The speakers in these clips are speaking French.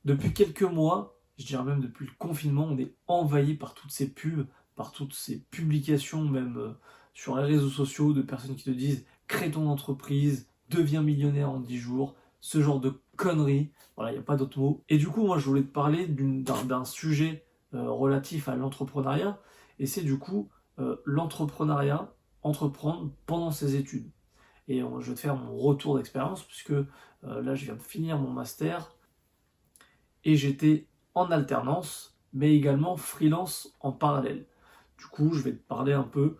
Depuis quelques mois, je dirais même depuis le confinement, on est envahi par toutes ces pubs, par toutes ces publications, même sur les réseaux sociaux, de personnes qui te disent crée ton entreprise, deviens millionnaire en 10 jours, ce genre de conneries. Voilà, il n'y a pas d'autre mot. Et du coup, moi, je voulais te parler d'un sujet relatif à l'entrepreneuriat, et c'est du coup l'entrepreneuriat, entreprendre pendant ses études. Et je vais te faire mon retour d'expérience, puisque là, je viens de finir mon master et j'étais en alternance, mais également freelance en parallèle. Du coup, je vais te parler un peu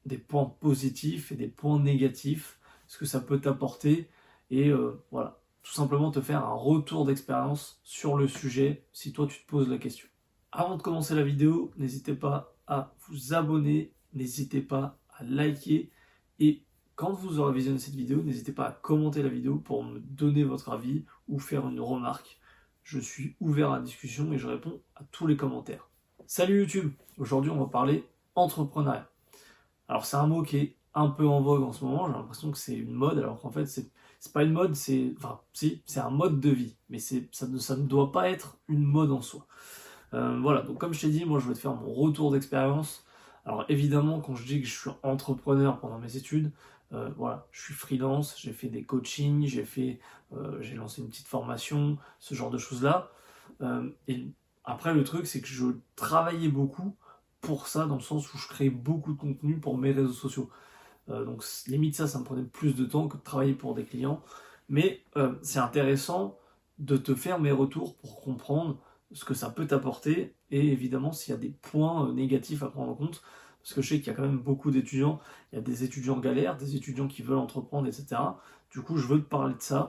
des points positifs et des points négatifs, ce que ça peut t'apporter, et voilà, tout simplement te faire un retour d'expérience sur le sujet, si toi tu te poses la question. Avant de commencer la vidéo, n'hésitez pas à vous abonner, n'hésitez pas à liker, et quand vous aurez visionné cette vidéo, n'hésitez pas à commenter la vidéo pour me donner votre avis ou faire une remarque. Je suis ouvert à la discussion et je réponds à tous les commentaires. Salut YouTube! Aujourd'hui on va parler entrepreneuriat. Alors c'est un mot qui est un peu en vogue en ce moment, j'ai l'impression que c'est une mode, alors qu'en fait c'est pas une mode, c'est un mode de vie, mais ça ne doit pas être une mode en soi. Voilà, donc comme je t'ai dit, moi je vais te faire mon retour d'expérience. Alors évidemment, quand je dis que je suis entrepreneur pendant mes études, voilà, je suis freelance, j'ai fait des coachings, j'ai lancé une petite formation, ce genre de choses-là. Et après le truc, c'est que je travaillais beaucoup pour ça, dans le sens où je créais beaucoup de contenu pour mes réseaux sociaux. Donc limite ça me prenait plus de temps que de travailler pour des clients. Mais c'est intéressant de te faire mes retours pour comprendre ce que ça peut t'apporter et évidemment s'il y a des points négatifs à prendre en compte. Parce que je sais qu'il y a quand même beaucoup d'étudiants, il y a des étudiants galères, des étudiants qui veulent entreprendre, etc. Du coup, je veux te parler de ça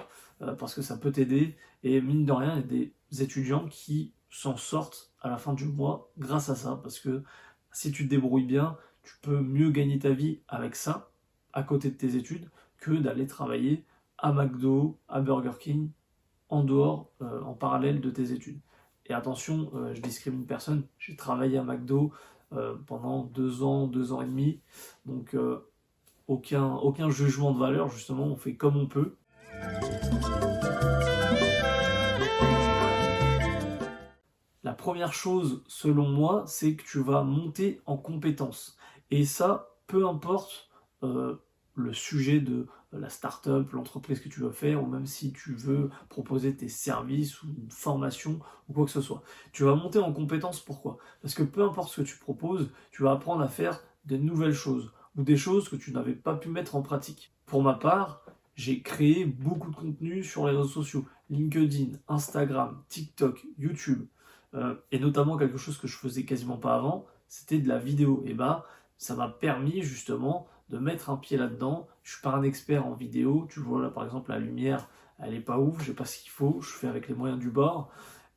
parce que ça peut t'aider. Et mine de rien, il y a des étudiants qui s'en sortent à la fin du mois grâce à ça. Parce que si tu te débrouilles bien, tu peux mieux gagner ta vie avec ça, à côté de tes études, que d'aller travailler à McDo, à Burger King, en dehors, en parallèle de tes études. Et attention, je discrimine personne, j'ai travaillé à McDo pendant 2 ans et demi, donc aucun jugement de valeur, justement, on fait comme on peut. La première chose, selon moi, c'est que tu vas monter en compétences. Et ça, peu importe le sujet de la start-up, l'entreprise que tu veux faire, ou même si tu veux proposer tes services ou une formation ou quoi que ce soit. Tu vas monter en compétences, pourquoi? Parce que peu importe ce que tu proposes, tu vas apprendre à faire de nouvelles choses, ou des choses que tu n'avais pas pu mettre en pratique. Pour ma part, j'ai créé beaucoup de contenu sur les réseaux sociaux, LinkedIn, Instagram, TikTok, YouTube. Et notamment quelque chose que je faisais quasiment pas avant, c'était de la vidéo. Et bah, ça m'a permis justement de mettre un pied là-dedans. Je suis pas un expert en vidéo, tu vois là par exemple la lumière, elle est pas ouf, j'ai pas ce qu'il faut, je fais avec les moyens du bord.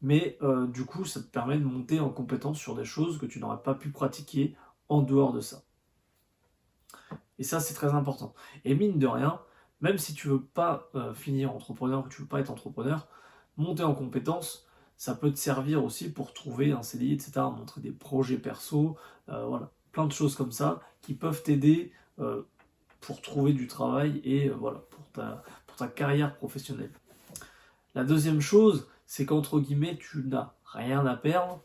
Mais du coup, ça te permet de monter en compétence sur des choses que tu n'aurais pas pu pratiquer en dehors de ça. Et ça, c'est très important. Et mine de rien, même si tu veux pas finir entrepreneur, que tu veux pas être entrepreneur, monter en compétences, ça peut te servir aussi pour trouver un CDI, etc., montrer des projets perso, voilà, plein de choses comme ça qui peuvent t'aider pour trouver du travail et voilà, pour ta carrière professionnelle. La deuxième chose, c'est qu'entre guillemets, tu n'as rien à perdre.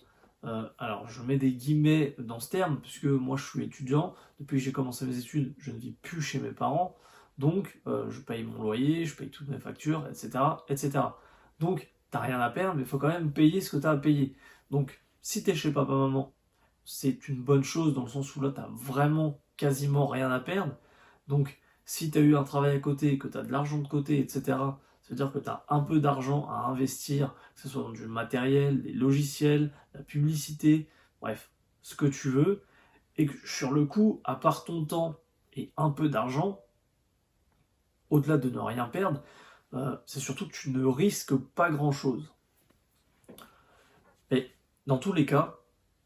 Alors, je mets des guillemets dans ce terme, puisque moi je suis étudiant. Depuis que j'ai commencé mes études, je ne vis plus chez mes parents. Donc, je paye mon loyer, je paye toutes mes factures, etc. etc. Donc, t'as rien à perdre, mais il faut quand même payer ce que tu as à payer. Donc, si tu es chez papa-maman, c'est une bonne chose dans le sens où là, tu n'as vraiment quasiment rien à perdre. Donc, si tu as eu un travail à côté, que tu as de l'argent de côté, etc., c'est-à-dire que tu as un peu d'argent à investir, que ce soit dans du matériel, des logiciels, la publicité, bref, ce que tu veux, et que sur le coup, à part ton temps et un peu d'argent, au-delà de ne rien perdre, c'est surtout que tu ne risques pas grand-chose. Et dans tous les cas,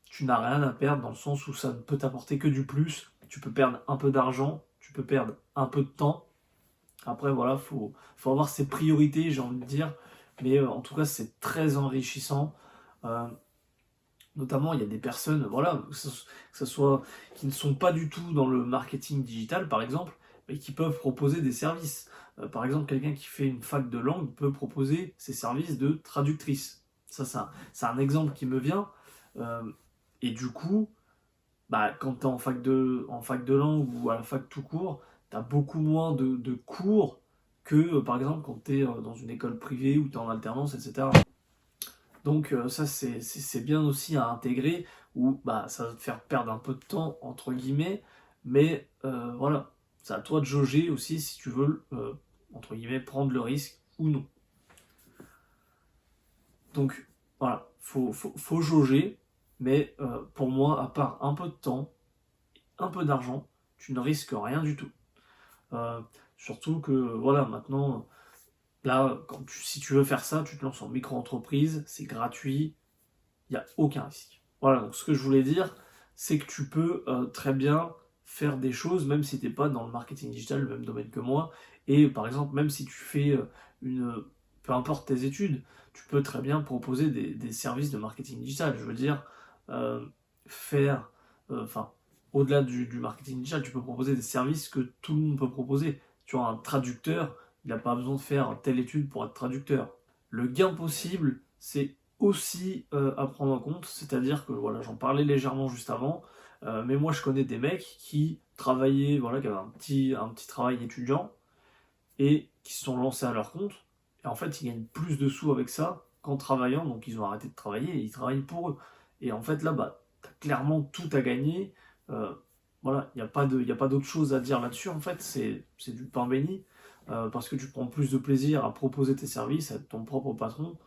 tu n'as rien à perdre dans le sens où ça ne peut t'apporter que du plus. Tu peux perdre un peu d'argent, tu peux perdre un peu de temps. Après, voilà, faut avoir ses priorités, j'ai envie de dire. Mais en tout cas, c'est très enrichissant. Notamment, il y a des personnes, voilà, que ce soit qui ne sont pas du tout dans le marketing digital, par exemple, et qui peuvent proposer des services. Par exemple, quelqu'un qui fait une fac de langue peut proposer ses services de traductrice. Ça, c'est un exemple qui me vient. Et du coup, bah, quand tu es en fac de langue ou à la fac tout court, tu as beaucoup moins de cours que, par exemple, quand tu es dans une école privée ou tu es en alternance, etc. Donc ça, c'est bien aussi à intégrer, où bah, ça va te faire perdre un peu de temps, entre guillemets, mais voilà, c'est à toi de jauger aussi si tu veux, entre guillemets, prendre le risque ou non. Donc voilà, faut jauger, mais pour moi, à part un peu de temps, un peu d'argent, tu ne risques rien du tout. Euh, Surtout que voilà, maintenant, là, si tu veux faire ça, tu te lances en micro-entreprise, c'est gratuit, il n'y a aucun risque. Voilà, donc ce que je voulais dire, c'est que tu peux très bien faire des choses, même si tu n'es pas dans le marketing digital, le même domaine que moi, et par exemple, même si tu fais peu importe tes études, tu peux très bien proposer des services de marketing digital. Je veux dire, euh, faire, enfin, au-delà du marketing digital, tu peux proposer des services que tout le monde peut proposer. Tu vois, un traducteur, il n'a pas besoin de faire telle étude pour être traducteur. Le gain possible, c'est aussi à prendre en compte, c'est-à-dire que voilà, j'en parlais légèrement juste avant, mais moi je connais des mecs qui travaillaient, voilà, qui avaient un petit travail étudiant et qui se sont lancés à leur compte, et en fait ils gagnent plus de sous avec ça qu'en travaillant, donc ils ont arrêté de travailler et ils travaillent pour eux. Et en fait là, bah, t'as clairement tout à gagner, euh, voilà, il n'y a pas d'autre chose à dire là-dessus, en fait, c'est du pain béni, parce que tu prends plus de plaisir à proposer tes services à être ton propre patron,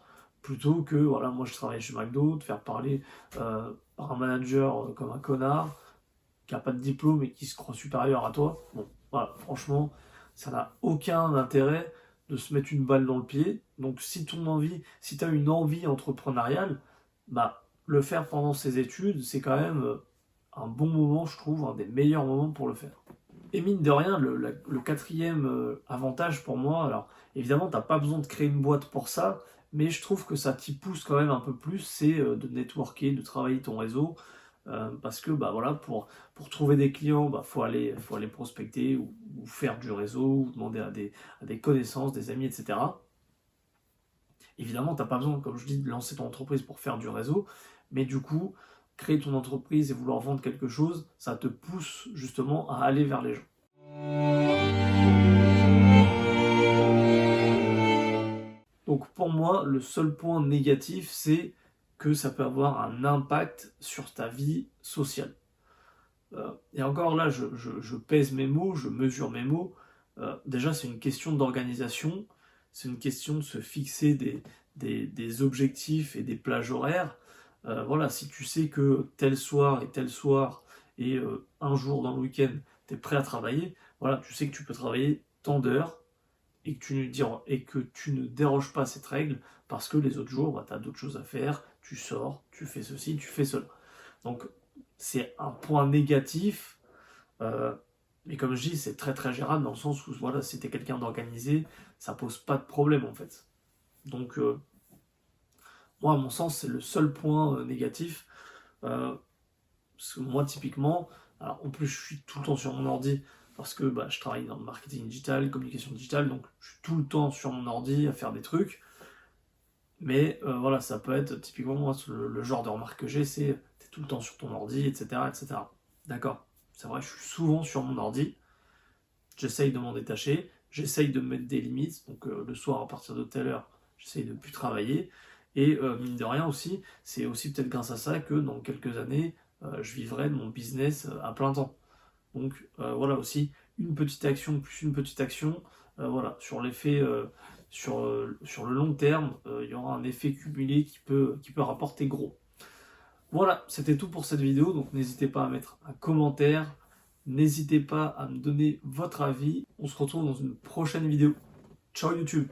plutôt que, voilà, moi je travaille chez McDo, te faire parler par un manager comme un connard, qui n'a pas de diplôme et qui se croit supérieur à toi. Bon, voilà, franchement, ça n'a aucun intérêt de se mettre une balle dans le pied. Donc si tu as une envie entrepreneuriale, bah, le faire pendant ses études, c'est quand même un bon moment, je trouve, un des meilleurs moments pour le faire. Et mine de rien, le quatrième avantage pour moi, alors évidemment, tu n'as pas besoin de créer une boîte pour ça, mais je trouve que ça t'y pousse quand même un peu plus, c'est de networker, de travailler ton réseau, parce que bah, voilà, pour trouver des clients, bah, faut aller prospecter ou faire du réseau, ou demander à des connaissances, des amis, etc. Évidemment, tu n'as pas besoin, comme je dis, de lancer ton entreprise pour faire du réseau, mais du coup, créer ton entreprise et vouloir vendre quelque chose, ça te pousse justement à aller vers les gens. Donc pour moi, le seul point négatif, c'est que ça peut avoir un impact sur ta vie sociale. Et encore là, je pèse mes mots, je mesure mes mots. Déjà, c'est une question d'organisation, c'est une question de se fixer des objectifs et des plages horaires. Voilà, si tu sais que tel soir et un jour dans le week-end, tu es prêt à travailler, voilà, tu sais que tu peux travailler tant d'heures et que tu ne déroges pas à cette règle parce que les autres jours, bah, tu as d'autres choses à faire, tu sors, tu fais ceci, tu fais cela. Donc c'est un point négatif, euh, mais comme je dis, c'est très très gérable dans le sens où voilà, si tu es quelqu'un d'organisé, ça pose pas de problème en fait. Donc moi, à mon sens, c'est le seul point négatif. Parce que moi, typiquement, alors en plus, je suis tout le temps sur mon ordi parce que bah, je travaille dans le marketing digital, communication digitale, donc je suis tout le temps sur mon ordi à faire des trucs. Mais voilà, ça peut être typiquement moi, le genre de remarque que j'ai, c'est t'es tout le temps sur ton ordi, etc., etc. D'accord, c'est vrai, je suis souvent sur mon ordi. J'essaye de m'en détacher, j'essaye de me mettre des limites. Donc le soir, à partir de telle heure, j'essaye de plus travailler. Et mine de rien aussi, c'est aussi peut-être grâce à ça que dans quelques années, je vivrai de mon business à plein temps. Donc voilà aussi, une petite action plus une petite action, voilà, sur l'effet, sur le long terme, il y aura un effet cumulé qui peut rapporter gros. Voilà, c'était tout pour cette vidéo, donc n'hésitez pas à mettre un commentaire, n'hésitez pas à me donner votre avis, on se retrouve dans une prochaine vidéo. Ciao YouTube!